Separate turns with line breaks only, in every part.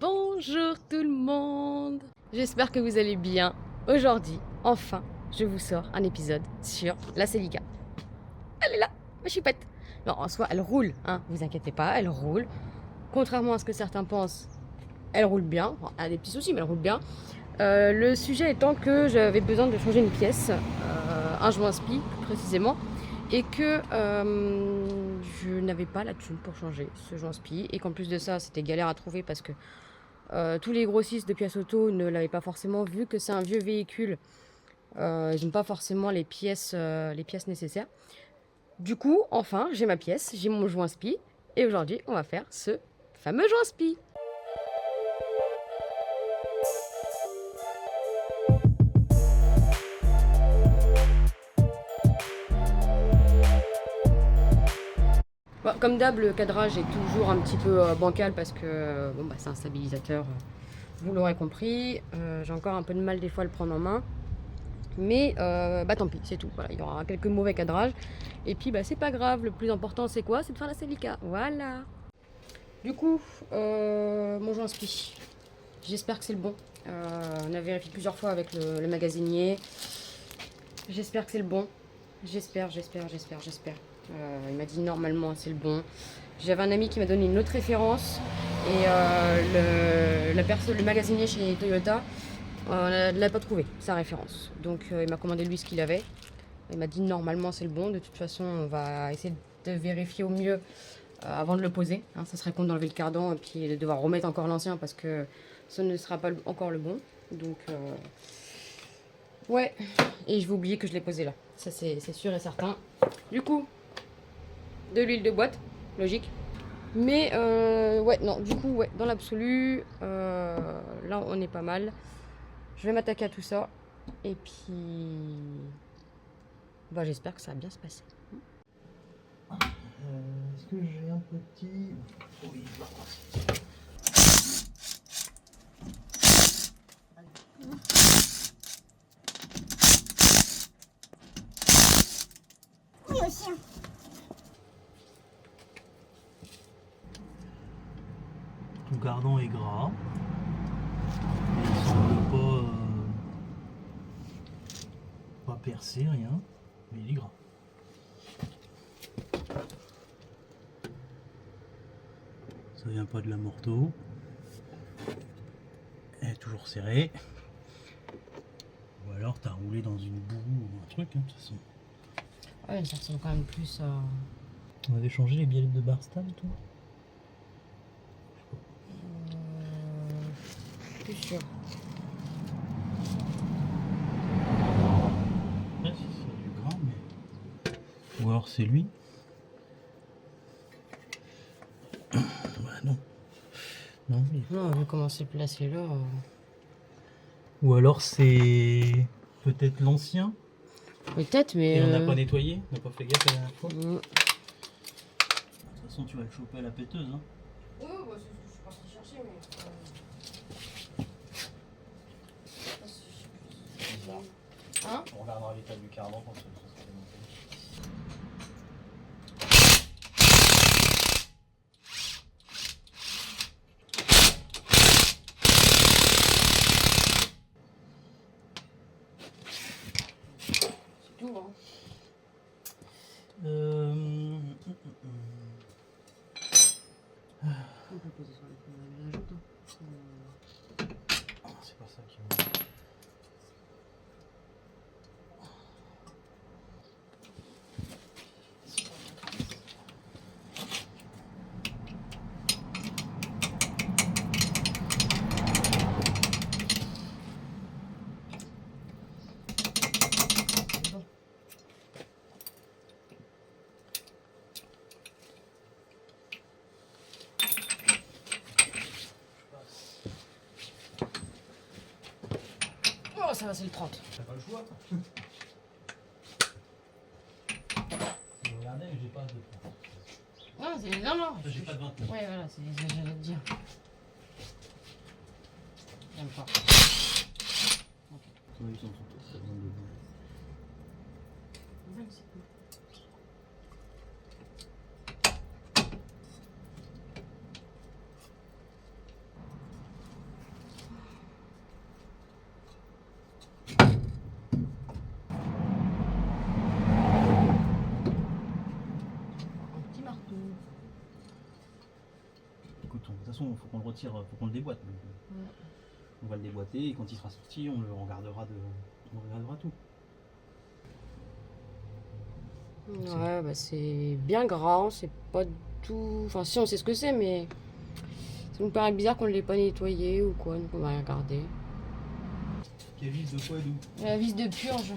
Bonjour tout le monde. J'espère que vous allez bien. Aujourd'hui, enfin, je vous sors un épisode sur la Celica. Elle est là, ma chipette. Non, en soi, elle roule, hein, vous inquiétez pas, elle roule. Contrairement à ce que certains pensent, elle roule bien. Bon, elle a des petits soucis, mais elle roule bien. Le sujet étant que j'avais besoin de changer une pièce, un joint spi plus précisément, et que je n'avais pas la thune pour changer ce joint spi, et qu'en plus de ça, c'était galère à trouver parce que tous les grossistes de pièces auto ne l'avaient pas forcément vu que c'est un vieux véhicule. Ils n'ont pas forcément les pièces nécessaires. Du coup, enfin, j'ai ma pièce, j'ai mon joint spi, et aujourd'hui, on va faire ce fameux joint spi. Bon, comme d'hab, le cadrage est toujours un petit peu bancal parce que bon, c'est un stabilisateur, vous l'aurez compris. J'ai encore un peu de mal des fois à le prendre en main. Mais tant pis, c'est tout. Voilà, il y aura quelques mauvais cadrages. Et puis c'est pas grave, le plus important c'est quoi? C'est de faire la Celica. Voilà. Du coup, mon joint spi. J'espère que c'est le bon. On a vérifié plusieurs fois avec le magasinier. J'espère que c'est le bon. J'espère. Il m'a dit normalement c'est le bon. J'avais un ami qui m'a donné une autre référence. Et le magasinier chez Toyota ne l'a pas trouvé, sa référence. Donc il m'a commandé lui ce qu'il avait. Il m'a dit normalement c'est le bon. De toute façon, on va essayer de vérifier au mieux avant de le poser. Hein, ça serait con d'enlever le cardan et puis de devoir remettre encore l'ancien parce que ce ne sera pas encore le bon. Donc ouais. Et je vais oublier que je l'ai posé là. Ça c'est sûr et certain. Du coup, de l'huile de boîte, logique. Mais ouais, non, du coup, ouais, dans l'absolu, là on est pas mal. Je vais m'attaquer à tout ça. Et puis, j'espère que ça va bien se passer.
Est-ce que j'ai un petit... Oui,
Oui, aussi.
Ton cardan est gras. Mais il semble pas percer, rien. Mais il est gras. Ça vient pas de la morteau. Elle est toujours serrée. Ou alors t'as roulé dans une boue ou un truc, hein, de toute façon.
Ouais, ça ressemble quand même plus à.
On avait changé les biellettes de Barstam et tout.
Plus sûr.
Ouais, si c'est du gras, mais... Ou alors c'est lui. Bah non. Non, mais...
Non, vu comment c'est placé là.
Ou alors c'est peut-être l'ancien.
Peut-être, mais.
Et on n'a pas nettoyé, on n'a pas fait gaffe la dernière fois. De
Mm.
toute façon, tu vas le choper à la péteuse. Hein.
Ouais, c'est ce que je suis partie chercher, mais. Hein?
On regardera l'état du cardan quand ça sera démonté.
C'est tout, hein. On peut poser sur le fond de la joute, hein.
C'est pas ça qui me...
Oh, ça va, c'est le 30.
T'as pas le choix. Regardez, j'ai pas de...
Non, c'est. Non.
J'ai pas de 29.
Ouais, voilà, c'est ce que j'allais te dire. J'aime pas.
Oui, ils sont tous, ça demande de vous. façon, il faut qu'on le retire, faut qu'on le déboîte. Donc, on va le déboîter et quand il sera sorti, on regardera tout.
Ouais, bah c'est bien grand, c'est pas tout. Enfin, si on sait ce que c'est, mais ça nous paraît bizarre qu'on ne l'ait pas nettoyé ou quoi, donc on va regarder.
Quelle vis de quoi et d'où?
La vis de purge.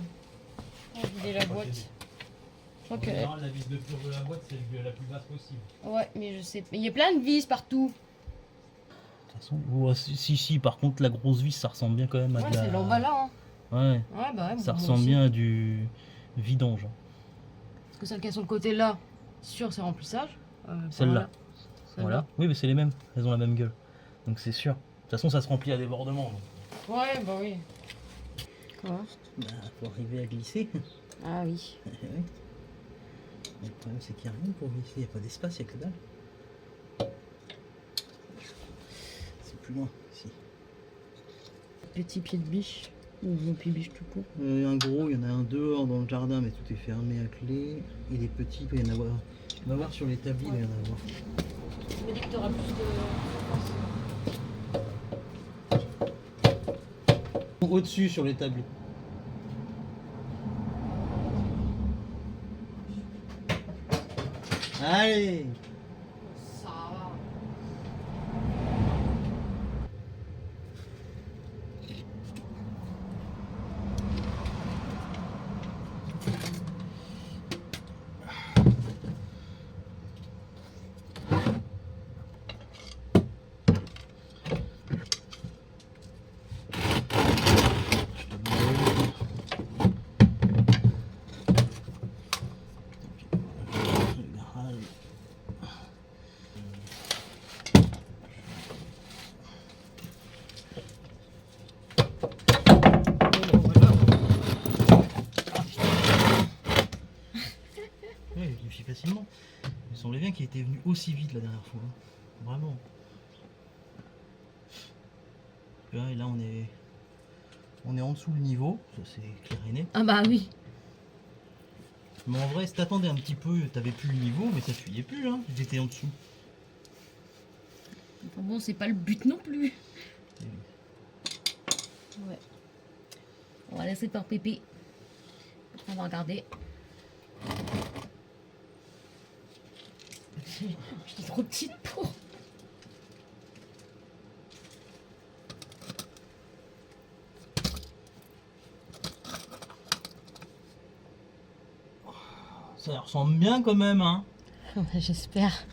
On va vider la boîte. Je crois
En
que.
général, la vis de purge de la boîte, c'est la plus basse possible.
Ouais, mais je sais pas. Il y a plein de vis partout.
De toute façon, si, par contre, la grosse vis, ça ressemble bien quand même à
Ouais,
de la...
c'est l'emballage.
Ouais,
Ouais, bah ouais.
ça
moi
ressemble
aussi.
bien à du vidange.
Parce que celle qui est sur le côté là, sûr, c'est remplissage.
Celle-là.
Celle-là.
Voilà. Oui, mais c'est les mêmes. Elles ont la même gueule. Donc c'est sûr. De toute façon, ça se remplit à débordement. Donc.
Ouais, bah oui. Quoi?
Bah, faut arriver à glisser.
Ah oui.
Oui. Mais le problème, c'est qu'il n'y a rien pour glisser. Il n'y a pas d'espace, il n'y a que dalle. C'est plus loin, ici.
Petit pied de biche. Ou bon pied de biche tout court.
Un gros, il y en a un dehors dans le jardin, mais tout est fermé à clé. Et les petits, il peut y en avoir. On va voir sur l'établi, il va y en avoir.
Je me dis que tu auras plus de.
Au-dessus, sur l'établi. Allez!
Ça va.
Oui, je me suis facilement. Il me semblait bien qu'il était venu aussi vite la dernière fois. Vraiment. Et là, on est en dessous le niveau. Ça, c'est clair et net.
Ah bah oui.
Mais en vrai, si t'attendais un petit peu, t'avais plus le niveau, mais ça fuyait plus, hein. J'étais en dessous.
Enfin bon, c'est pas le but non plus.
Et oui.
Ouais. On va laisser par Pépé. On va regarder. Je suis trop petite pour.
Ça ressemble bien quand même, hein.
J'espère.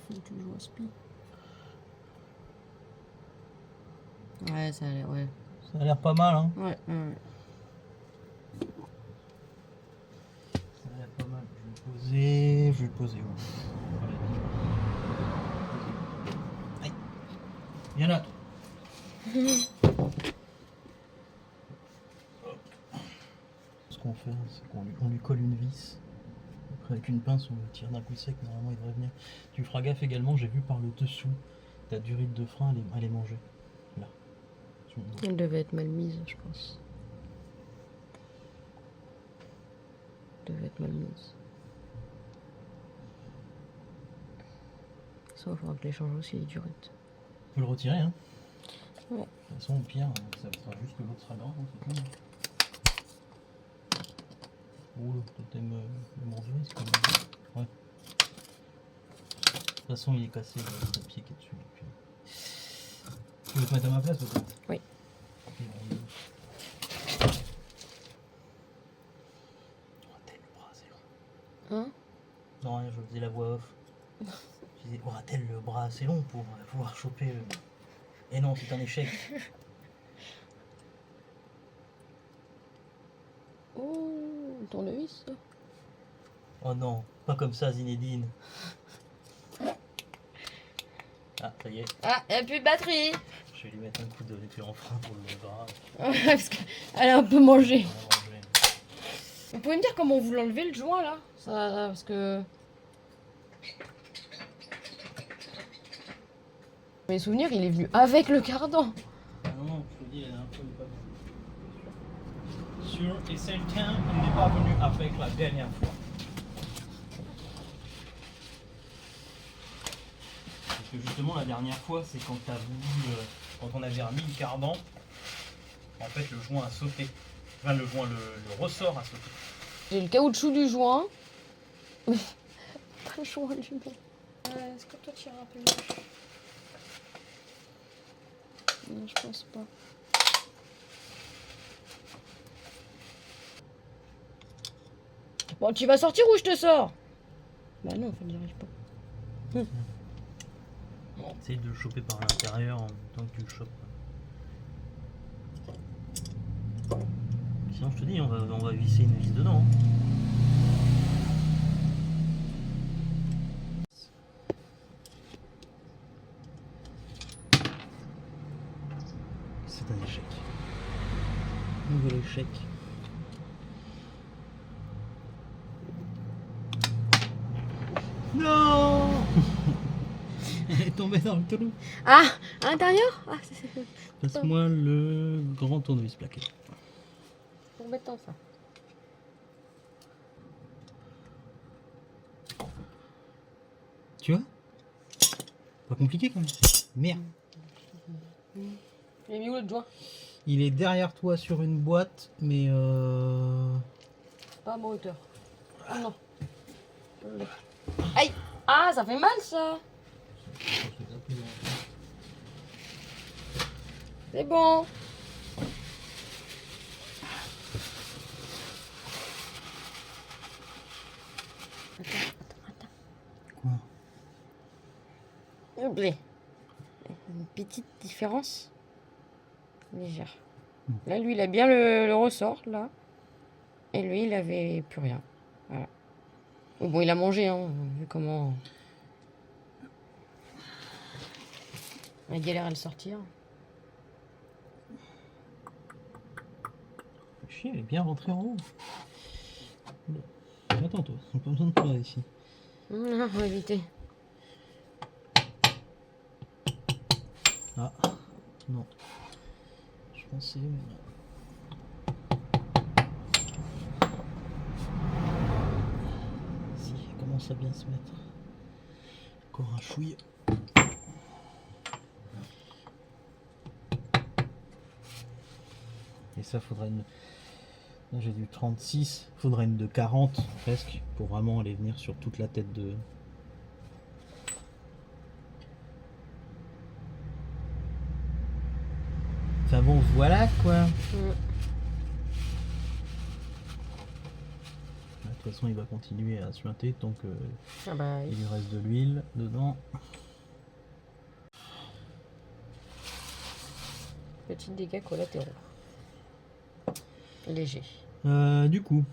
Faut que je joue à spi. Ouais, ça a l'air, ouais.
Ça a l'air pas mal, hein.
Ouais, ouais.
Ça a l'air pas mal. Je vais le poser où? Aïe. Viens là, toi. Ce qu'on fait, c'est qu'on lui colle une vis. Après, avec une pince, on le tire d'un coup sec. Normalement, il devrait venir. Tu feras gaffe également, j'ai vu par le dessous, ta durée de frein, elle est mangée. Là.
Elle devait être mal mise, je pense. Elle devait être mal mise. Ça, il faudra que je les change aussi, les durettes.
On peut le retirer, hein.
Ouais.
De toute façon, au pire, ça sera juste que l'autre sera grande, hein, c'est tout. Oh, le totem mordu, c'est quand même. Ouais. De toute façon, il est cassé, le pied qui est dessus. Donc, tu veux te mettre à ma place peut-être?
Oui.
Ok, aura-t-elle le bras assez long?
Hein?
Non, rien, je faisais la voix off. Je disais, aura-t-elle le bras assez long pour pouvoir choper le... Et non, c'est un échec.
Oh, tournevis, ça.
Oh non, pas comme ça, Zinedine. Ah, ça y est,
Ah, il n'y a plus de batterie.
je vais lui mettre un coup de l'étui en frein pour le bras.
Parce qu'elle a un peu mangé.
On va manger.
Vous pouvez me dire comment vous l'enlevez le joint là? Ça, parce que. Mes souvenirs, il est venu avec le cardan.
Ah non, je te dis, la dernière fois, il n'est pas venu. Sûr et certain, il n'est pas venu avec la dernière fois. Parce que justement la dernière fois, c'est quand t'as voulu, quand on avait remis le cardan, en fait le joint a sauté. Enfin le joint, le ressort a sauté.
J'ai le caoutchouc du joint. Pas le joint lui-même. Est-ce que toi tu iras un peu mieux? Non, je pense pas. Bon, tu vas sortir ou je te sors? Bah non, en fait, j'y arrive pas.
Essaye de le choper par l'intérieur en même temps que tu le chopes. Sinon je te dis, on va visser une vis dedans. C'est un échec. Nouvel échec. Non. Elle est tombée dans le trou.
Ah, à l'intérieur? Ah, c'est
Passe-moi le grand tournevis plaqué.
pour mettre dans ça.
Tu vois? Pas compliqué quand même. Merde.
Il est mis où l'autre joint?
Il est derrière toi sur une boîte, mais
Pas à ma hauteur. Ah non. Aïe! Ah, ça fait mal ça! C'est bon! Attends.
Quoi?
S'il vous plaît. Une petite différence légère. Là, lui, il a bien le ressort, là. Et lui, il avait plus rien. Voilà. Bon, il a mangé, hein, vu comment... Il a galère à le sortir.
Chier, elle est bien rentrée en haut. Attends toi, on n'a pas besoin de toi ici.
Non, faut éviter.
Ah, non. Je pensais, mais non. Si, elle commence à bien se mettre. Encore un chouille. Et ça, faudrait une... Là, j'ai du 36, faudrait une de 40 presque pour vraiment aller venir sur toute la tête de... Enfin bon, voilà quoi. Là, de toute façon, il va continuer à suinter tant que
Ah bah,
il lui reste de l'huile dedans.
petits dégâts collatéraux. Léger.
Du coup,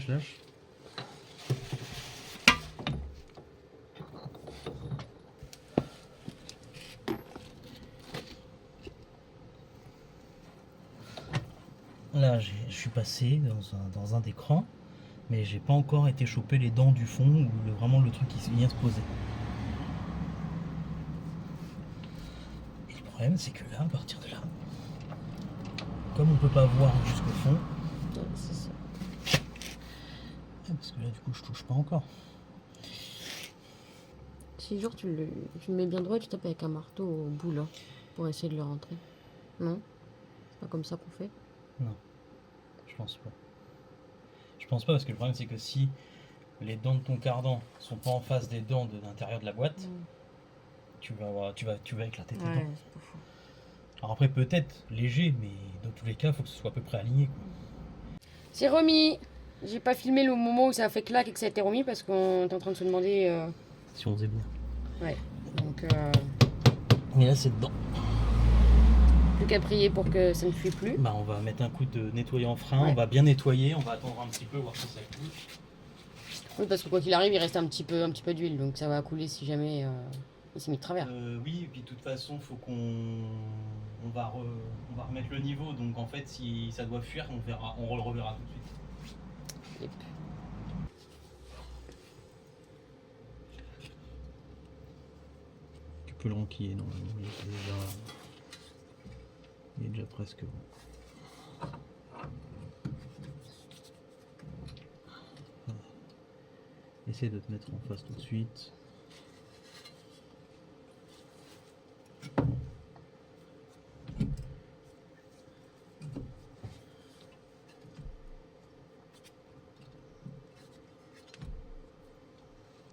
lâche. Là, je suis passé dans un des crans, mais j'ai pas encore été choper les dents du fond ou vraiment le truc qui vient se poser. Et le problème, c'est que là, à partir de là, comme on peut pas voir jusqu'au fond,
Ouais, c'est ça.
parce que là, du coup, je touche pas encore.
Si genre tu le mets bien droit, tu tapes avec un marteau au bout là, pour essayer de le rentrer. Non? C'est pas comme ça qu'on fait?
Non, je pense pas. Je pense pas parce que le problème, c'est que si les dents de ton cardan sont pas en face des dents de l'intérieur de la boîte, tu vas éclater tes dents.
Ouais, c'est pas faux.
Alors après, peut-être léger, mais dans tous les cas, il faut que ce soit à peu près aligné, quoi.
C'est remis! J'ai pas filmé le moment où ça a fait clac et que ça a été remis parce qu'on est en train de se demander.
Si on faisait bien.
Ouais. Donc,
Mais là, c'est dedans.
plus qu'à prier pour que ça ne fuit plus.
Bah, on va mettre un coup de nettoyant frein,
Ouais.
on va bien nettoyer, on va attendre un petit peu, voir si ça coule.
Oui, parce que quoi qu'il arrive, il reste un petit peu d'huile, donc ça va couler si jamais il s'est mis de travers.
Oui, et puis de toute façon, faut on va remettre le niveau, donc en fait, si ça doit fuir, on le reverra tout de suite.
Yep.
peux le renquiller normalement. Il est déjà presque bon. Voilà. Essaye de te mettre en face tout de suite.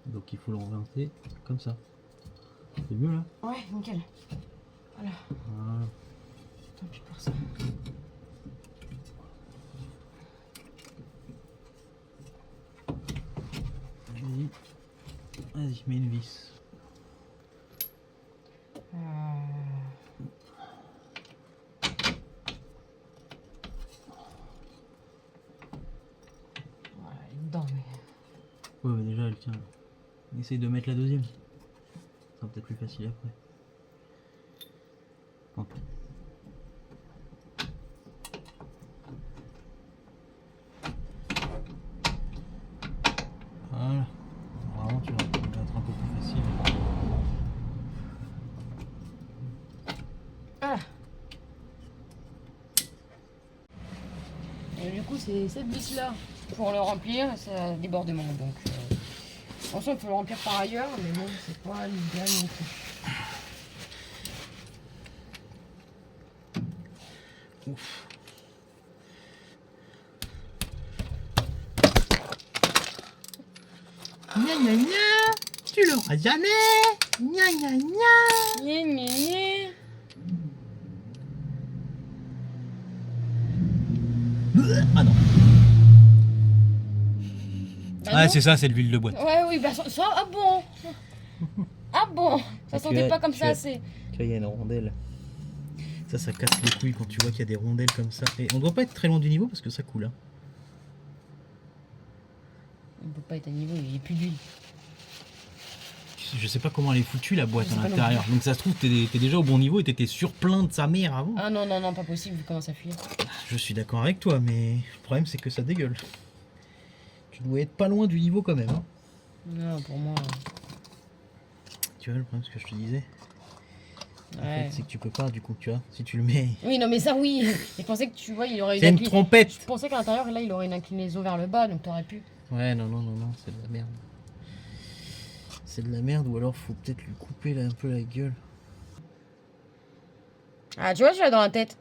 Donc il faut le revinter comme ça. C'est mieux là?
Ouais, nickel. Voilà.
Voilà.
Tant pis pour ça.
Vas-y, mets une vis.
Voilà, elle est dedans, mais...
Ouais, mais déjà elle tient. Essaye de mettre la deuxième. Ça sera peut-être plus facile après. Hop. Voilà. Vraiment, tu vas être un peu plus facile.
Voilà. Et du coup, c'est cette vis-là. Pour le remplir, c'est un débordement. Donc, ensuite, il faut le remplir par ailleurs, mais bon, c'est pas l'idéal non plus.
Ouf. Gna gna gna. Tu l'auras jamais. Gna gna gna.
Gna, gna, gna.
Ah non.
Bah
Ah
non.
c'est ça, c'est l'huile de boîte.
Ouais, oui, bah ça, ah bon. Ah bon, ça sentait pas comme ça assez.
Tu vois, il y a une rondelle. Ça casse les couilles quand tu vois qu'il y a des rondelles comme ça. Et on doit pas être très loin du niveau parce que ça coule. Hein.
On peut pas être à niveau, il n'y a plus d'huile.
Je sais pas comment elle est foutue la boîte
Je sais
à
pas non
l'intérieur. Donc ça se trouve, t'es déjà au bon niveau et t'étais surplein de sa mère avant.
Ah non, non, non, pas possible, vu comment ça fuit.
Je suis d'accord avec toi, mais le problème c'est que ça dégueule. Tu dois être pas loin du niveau quand même. Hein.
Non, pour moi.
Tu vois le problème, ce que je te disais. En
Ouais.
fait, c'est que tu peux pas, du coup, tu vois, si tu le mets.
Oui, non, mais ça, oui. Je pensais que tu vois, il aurait
C'est une
Je
trompette.
pensais qu'à l'intérieur, là, il aurait une inclinaison vers le bas, donc t'aurais pu.
Ouais, non, c'est de la merde. C'est de la merde, ou alors faut peut-être lui couper là, un peu la gueule.
Ah, tu vois, je l'ai dans la tête.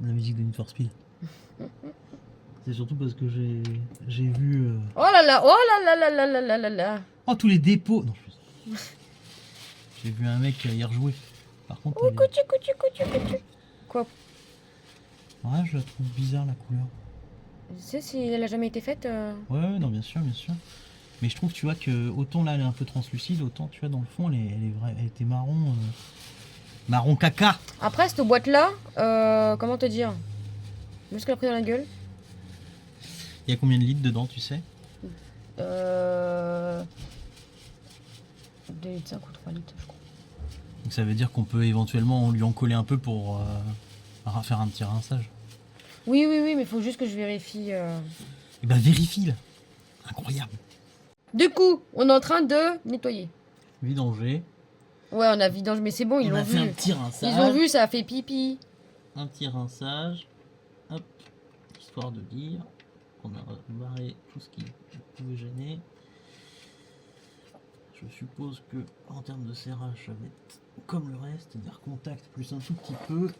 La musique de Need for Speed. C'est surtout parce que j'ai vu.
Oh là là, oh là là là là là là là là.
Oh, tous les dépôts. Non, j'ai vu un mec y rejouer. Par contre,
Oh, coutu. Quoi?
ouais, je la trouve bizarre la couleur.
Tu sais si elle a jamais été faite
Ouais, non, bien sûr, bien sûr. Mais je trouve, tu vois, que autant là elle est un peu translucide, autant tu vois, dans le fond, elle est vraie, elle était marron. Marron caca.
Après, cette boîte-là, comment te dire? Juste qu'elle a pris dans la gueule.
Il y a combien de litres dedans, tu sais?
2 litres 5 ou 3 litres, je crois.
Donc ça veut dire qu'on peut éventuellement lui en coller un peu pour faire un petit rinçage.
Oui, mais il faut juste que je vérifie.
Et bah vérifie-le. Incroyable.
Du coup, on est en train de nettoyer.
Vidanger.
Ouais, on a vidange, mais c'est bon, ils
On
l'ont
a fait un
vu.
petit rinçage.
Ils ont vu, ça a fait pipi.
Un petit rinçage. Hop. Histoire de dire qu'on a barré tout ce qui pouvait gêner. Je suppose que en termes de serrage, ça va être comme le reste, c'est-à-dire contact plus un tout petit peu.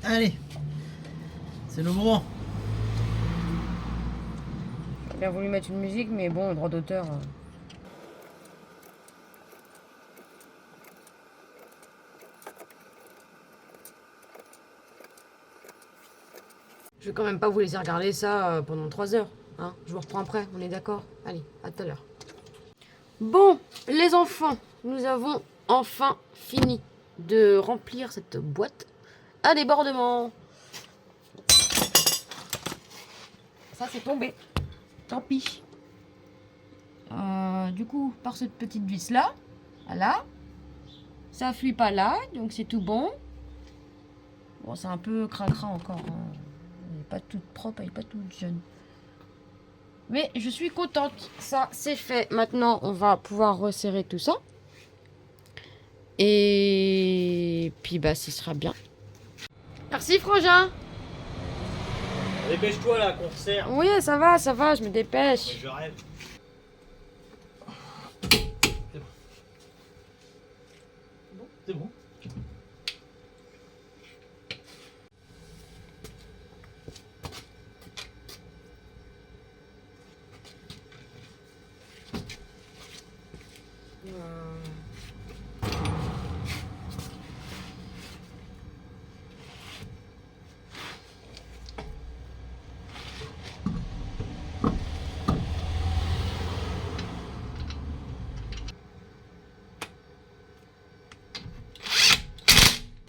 Allez, c'est le moment.
J'ai bien voulu mettre une musique, mais bon, le droit d'auteur. Je vais quand même pas vous laisser regarder ça pendant 3 heures. Hein. Je vous reprends après, on est d'accord? Allez, à tout à l'heure. Bon, les enfants, nous avons enfin fini de remplir cette boîte à débordement. Ça, c'est tombé. Tant pis. Du coup, par cette petite vis là, voilà, ça fuit pas là, donc c'est tout bon. Bon, c'est un peu cracra encore. Hein. Elle n'est pas toute propre, elle n'est pas toute jeune. Mais je suis contente. Ça, c'est fait. Maintenant, on va pouvoir resserrer tout ça. Et puis, bah, ce sera bien. Merci, Frangin.
Dépêche-toi là, qu'on resserre.
Oui, ça va, je me dépêche.
Mais je rêve. C'est bon.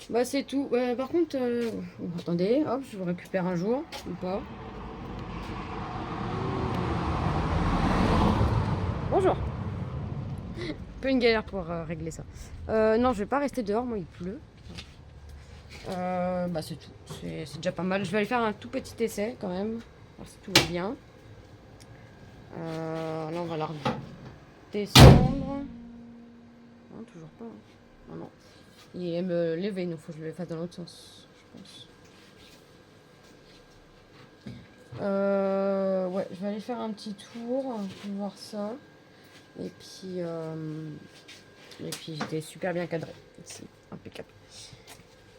Bah c'est tout. Par contre, attendez, hop, je vous récupère un jour, ou pas. Bonjour. Un peu une galère pour régler ça. Non, je vais pas rester dehors, moi il pleut. Bah c'est tout, c'est déjà pas mal. Je vais aller faire un tout petit essai quand même, voir si tout va bien. Là on va la redescendre. Non, toujours pas. Hein. Non, non. Il aime me lever, il faut que je le fasse dans l'autre sens, je pense. Ouais, je vais aller faire un petit tour pour voir ça. Et puis j'étais super bien cadré. Ici, impeccable.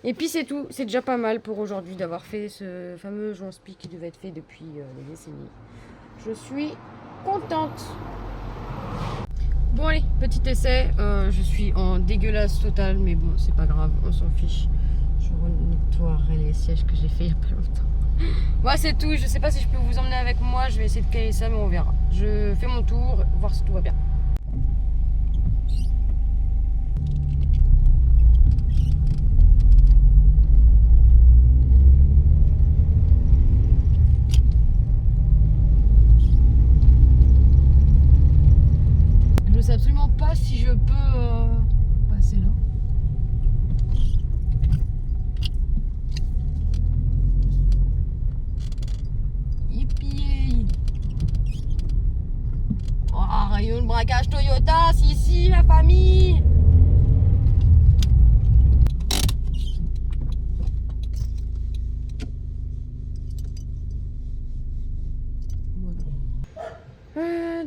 Et puis c'est tout, c'est déjà pas mal pour aujourd'hui d'avoir fait ce fameux joint spi qui devait être fait depuis des décennies. Je suis contente. Bon allez, petit essai, je suis en dégueulasse totale, mais bon, c'est pas grave, on s'en fiche. Je nettoierai les sièges que j'ai fait il y a pas longtemps. Moi c'est tout, je sais pas si je peux vous emmener avec moi, je vais essayer de caler ça, mais on verra. Je fais mon tour, voir si tout va bien. Je sais absolument pas si je peux passer là. Yippee! Oh, rayon de braquage Toyota, si, la famille!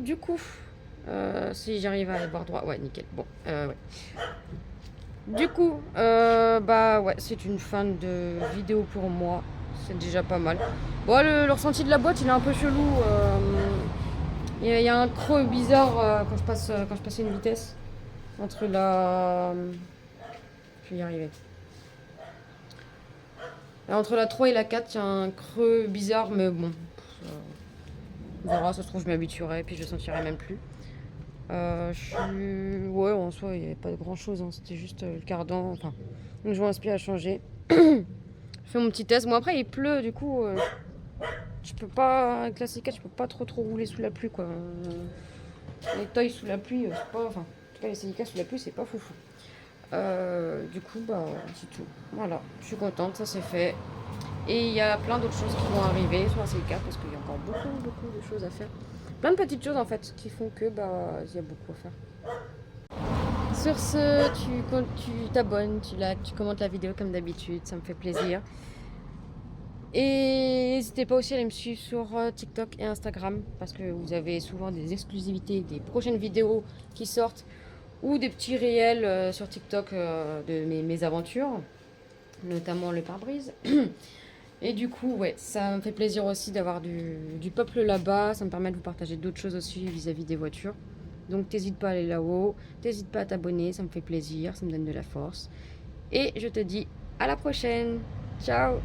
Du coup, si j'arrive à aller voir droit, ouais, nickel. Bon, ouais. Du coup, bah ouais, c'est une fin de vidéo pour moi. C'est déjà pas mal. Bon, le ressenti de la boîte, il est un peu chelou. Il y a un creux bizarre quand je passe une vitesse. Entre la... Je vais y arriver. Et entre la 3 et la 4, il y a un creux bizarre, mais bon. On verra, ça se trouve, je m'habituerai, puis je le sentirai même plus. Ouais, en soi, il n'y avait pas grand chose, hein. C'était juste le cardan, enfin, le joint inspire a changé. Je fais mon petit test. Bon, après, il pleut, du coup, je peux pas, avec la C4, je peux pas trop rouler sous la pluie, quoi. Les toys sous la pluie, c'est pas, enfin, en tout cas, les CK sous la pluie, c'est pas foufou. Du coup, bah, c'est tout. Voilà, je suis contente, ça c'est fait. Et il y a plein d'autres choses qui vont arriver sur la C4 parce qu'il y a encore beaucoup de choses à faire. Plein de petites choses en fait qui font que bah il y a beaucoup à faire. Sur ce, tu t'abonnes, tu likes, tu commentes la vidéo comme d'habitude, ça me fait plaisir. Et n'hésitez pas aussi à aller me suivre sur TikTok et Instagram parce que vous avez souvent des exclusivités, des prochaines vidéos qui sortent ou des petits réels sur TikTok de mes aventures, notamment le pare-brise. Et du coup, ouais, ça me fait plaisir aussi d'avoir du peuple là-bas. Ça me permet de vous partager d'autres choses aussi vis-à-vis des voitures. Donc, t'hésites pas à aller là-haut. T'hésites pas à t'abonner. Ça me fait plaisir. Ça me donne de la force. Et je te dis à la prochaine. Ciao!